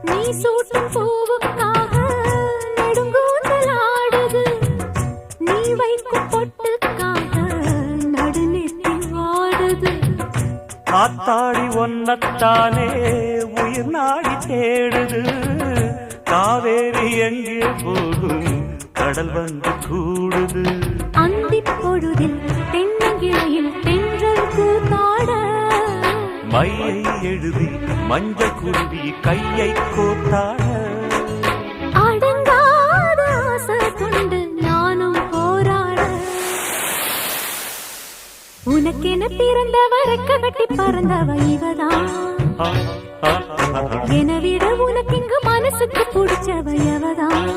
நீ சூட்டும் பூவுக்காக நெடுங்கூந்தல் ஆடுது. நீ வைக்கும் பொட்டுக்காக நடுநெத்தி வாடுது. ஆத்தாடி ஒன்னத்தானே உயிர் நாடி தேடுது. காவேரி எங்கே போகும் கடல் வந்து கூடுது. அந்தி பொழுதில் தென்னங்கிளையில் தென்றல் கூத்தாட மையை எழுதி மஞ்ச குருவி கையை கோத்தாட. அடங்காத ஆசை கொண்டு நானும் போராட. உனக்கென பிறந்தவரை கட்டி பறந்தவ இவதான். என விட உனக்கு இங்கு மனசுக்கு பிடிச்சவ எவதான்.